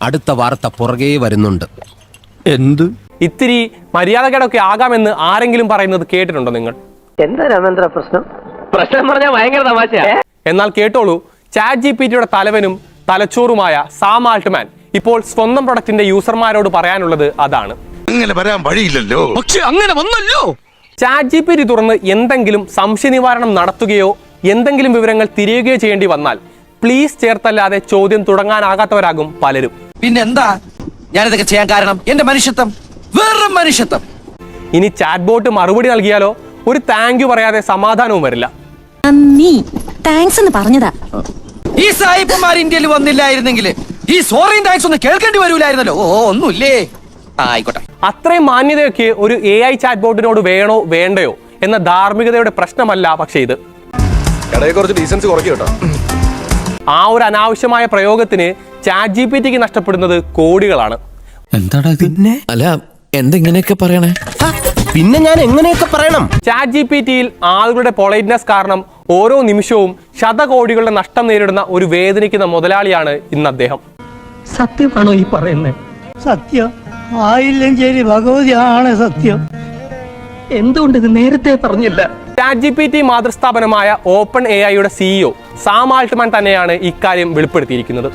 അടുത്ത വാർത്ത പുറകെ വരുന്നുണ്ട്. എന്ത് ഇത്തിരി മര്യാദകേടൊക്കെ ആകാമെന്ന് ആരെങ്കിലും പറയുന്നത് കേട്ടിട്ടുണ്ടോ നിങ്ങൾ? എന്താ രാമേന്ദ്ര പ്രശ്നം? പ്രശ്നം പറഞ്ഞാൽ ഭയങ്കര തമാശ. എന്നാൽ കേട്ടോളൂ, ചാറ്റ് GPT-യുടെ തലവനും തലച്ചോറുമായ സാം ആൾട്ട്മാൻ ഇപ്പോൾ സ്വന്തം പ്രൊഡക്റ്റിന്റെ യൂസർമാരോട് പറയാനുള്ളത് അതാണ്. അങ്ങനെ വരാൻ വഴിയില്ലല്ലോ. പക്ഷെ അങ്ങനെ വന്നല്ലോ. ചാറ്റ് GPT തുറന്ന് എന്തെങ്കിലും സംശയ നിവാരണം നടത്തുകയോ എന്തെങ്കിലും വിവരങ്ങൾ തിരയുകയോ ചെയ്യേണ്ടി വന്നാൽ പ്ലീസ് ചേർത്തല്ലാതെ ചോദ്യം തുടങ്ങാനാകാത്തവരാകും പലരും. പിന്നെന്താ ഞാനിതൊക്കെ ചെയ്യാൻ കാരണം? എന്റെ മനുഷ്യത്വം, വെറും മനുഷ്യത്വം. ഇനി ചാറ്റ് ബോട്ട് മറുപടി നൽകിയാലോ ഒരു താങ്ക് യു പറയാതെ സമാധാനവും വരില്ല. താങ്ക്സ് എന്ന് പറഞ്ഞതാ. ഈ സായിപ്പന്മാർ ഇന്ത്യയിൽ വന്നില്ലായിരുന്നെങ്കിൽ ഈ സോറിയും താങ്ക്സ് ഒന്ന് കേൾക്കേണ്ടി വരൂലായിരുന്നല്ലോ. ഒന്നുമില്ലേ, ആയിക്കോട്ടെ. അത്രയും മാന്യതയൊക്കെ ഒരു AI ചാറ്റ് ബോട്ടിനോട് വേണോ വേണ്ടയോ എന്ന ധാർമ്മികതയുടെ പ്രശ്നമല്ല. പക്ഷേ ഇത് ആ ഒരു അനാവശ്യമായ പ്രയോഗത്തിന് ചാറ്റ് GPTക്ക് നഷ്ടപ്പെടുന്നത് കോടികളാണ്. എന്താടാ പിന്നെ? അല്ല എന്തെങ്ങനെയൊക്കെ പറയണേ? പിന്നെ ഞാൻ എങ്ങനെയൊക്കെ പറയണം? ചാറ്റ് GPTയിൽ ആളുകളുടെ പൊളൈറ്റ്നെസ് കാരണം ഓരോ നിമിഷവും ശതകോടികളുടെ നഷ്ടം നേരിടുന്ന ഒരു വേദനിക്കുന്ന മുതലാളിയാണ് ഇന്ന് അദ്ദേഹം. സത്യമാണോ ഈ പറയുന്നത്? സത്യം ആയില്ലെങ്കിൽ ഭഗവതിയാണ് സത്യം. എന്തുകൊണ്ട് ഇത് നേരത്തെ പറഞ്ഞില്ല? ചാറ്റ് GPT മാതൃസ്ഥാപനമായ ഓപ്പൺ AIയുടെ CEO സാം ആൾട്ട്മാൻ തന്നെയാണ് ഇക്കാര്യം വെളിപ്പെടുത്തിയിരിക്കുന്നത്.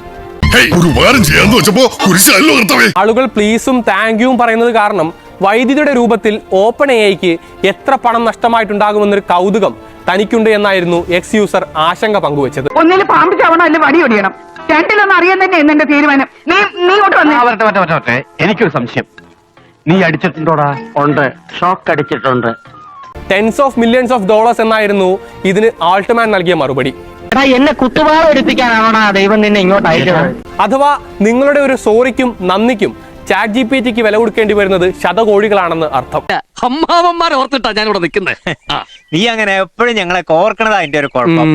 ആളുകൾ പ്ലീസും താങ്ക് യുവും പറയുന്നത് കാരണം വൈദ്യുതിയുടെ രൂപത്തിൽ ഓപ്പൺ AIക്ക് എത്ര പണം നഷ്ടമായിട്ടുണ്ടാകുമെന്നൊരു കൗതുകം തനിക്കുണ്ട് എന്നായിരുന്നു എക്സ് യൂസർ ആശങ്ക പങ്കുവച്ചത്. ഒന്നിന് പാമ്പ് ചവണോ അല്ലെ വടി ഒടിയണം, രണ്ടിലൊന്നും അറിയാൻ തന്നെ എന്നെ തീരുമാനം. നീ വന്നേ. എനിക്കൊരു സംശയം, നീ അടിച്ചിട്ടുണ്ടോടാ? ഉണ്ട്, ഷോക്ക് അടിച്ചിട്ടുണ്ട്. $10s of millions എന്നായിരുന്നു ഇതിന് ആൾട്ട്മാൻ നൽകിയ മറുപടി. എന്നെ കുത്തുപാട് എടുപ്പിക്കാനാണോടാ ദൈവം നിന്നെ ഇങ്ങോട്ട് അയച്ചത്? അഥവാ നിങ്ങളുടെ ഒരു സോറിക്കും നന്ദിക്കും ചാറ്റ് GPTക്ക് വില കൊടുക്കേണ്ടി വരുന്നത് ശതകോടികളാണെന്ന് അർത്ഥം. അമ്മാവന്മാരെ ഓർത്തിട്ടാ ഞാനിവിടെ നിൽക്കുന്നത്. നീ അങ്ങനെ എപ്പോഴും ഞങ്ങളെ ഓർക്കണതാ അതിന്റെ ഒരു കുഴപ്പം.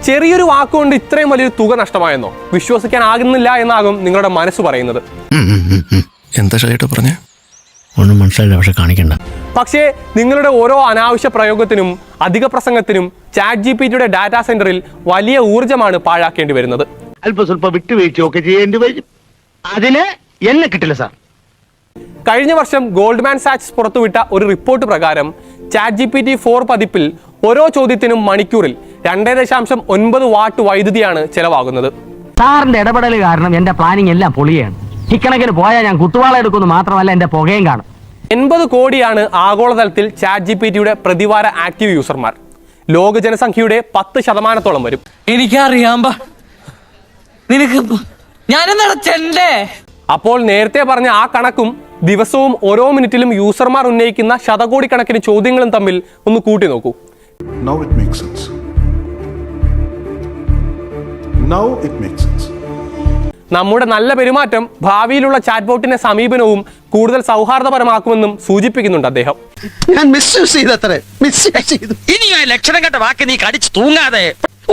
ചെറിയൊരു വാക്കുകൊണ്ട് ഇത്രയും വലിയൊരു തുക നഷ്ടമായെന്നോ? വിശ്വസിക്കാനാകുന്നില്ല എന്നാകും നിങ്ങളുടെ മനസ്സ് പറയുന്നത്. എന്താ ഷൈട്ട് പറഞ്ഞേ? ഒന്നും മനസ്സിലായില്ല, പക്ഷെ കാണിക്കണ്ട. പക്ഷേ നിങ്ങളുടെ ഓരോ അനാവശ്യ പ്രയോഗത്തിനും അധിക പ്രസംഗത്തിനും ചാറ്റ് GPTയുടെ ഡാറ്റാ സെന്ററിൽ വലിയ ഊർജ്ജമാണ് പാഴാക്കേണ്ടി വരുന്നത്. അല്പ സ്വല്പം വിട്ടുവീഴ്ചയൊക്കെ ചെയ്യേണ്ടി വരും. അതിന് എന്നെ കിട്ടില്ല സാർ. കഴിഞ്ഞ വർഷം ഗോൾഡ്മാൻ സാക്സ് പുറത്തുവിട്ട ഒരു റിപ്പോർട്ട് പ്രകാരം ചാറ്റ് GPT 4 പതിപ്പിൽ ഓരോ ചോദ്യത്തിനും മണിക്കൂറിൽ 2.9 വാട്ട് വൈദ്യുതിയാണ് ചെലവാകുന്നത്. സാറിന്റെ ഇടപെടൽ കാരണം എന്റെ പ്ലാനിങ് എല്ലാം പൊളിയാണ്. ഇക്കണക്കിന് പോയാൽ ഞാൻ കുത്തുവാള എടുക്കുന്നു മാത്രമല്ല, എന്റെ പുകയും കാണും. 80 കോടിയാണ് ആഗോളതലത്തിൽ ചാറ്റ് GPTയുടെ പ്രതിവാര ആക്റ്റീവ് യൂസർമാർ. ലോക ജനസംഖ്യയുടെ 10% വരും. എനിക്കറിയാം, നിനക്ക് ഞാനെന്നടച്ചേ. അപ്പോൾ നേരത്തെ പറഞ്ഞ ആ കണക്കും ദിവസവും ഓരോ മിനിറ്റിലും യൂസർമാർ ഉന്നയിക്കുന്ന ശതകോടിക്കണക്കിന് ചോദ്യങ്ങളും തമ്മിൽ ഒന്ന് കൂട്ടി നോക്കൂ. നമ്മുടെ നല്ല പെരുമാറ്റം ഭാവിയിലുള്ള ചാറ്റ് ബോട്ടിന്റെ സമീപനവും കൂടുതൽ സൗഹാർദ്ദപരമാക്കുമെന്നും സൂചിപ്പിക്കുന്നുണ്ട് അദ്ദേഹം. ഇനി ആ ലക്ഷണം കെട്ട വാക്ക് നീ കടിച്ചു തൂങ്ങാതെ.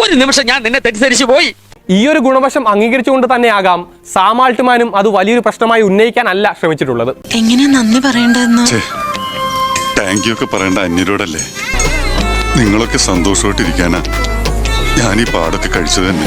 ഒരു നിമിഷം ഞാൻ നിന്നെ തെറ്റിദ്ധരിച്ചു പോയി. ഈ ഒരു ഗുണവശം അംഗീകരിച്ചുകൊണ്ട് തന്നെയാകാം സാം ആൾട്ട്മാനും അത് വലിയൊരു പ്രശ്നമായി ഉന്നയിക്കാനല്ല ശ്രമിച്ചിട്ടുള്ളത്. എങ്ങനെ നന്ദി പറയേണ്ടതെന്ന് താങ്ക് യു ഒക്കെ പറയേണ്ട അന്യരോടല്ലേ? നിങ്ങളൊക്കെ സന്തോഷമായിട്ടിരിക്കാനാ ഞാൻ ഈ പാടൊക്കെ കഴിച്ചു തന്നെ.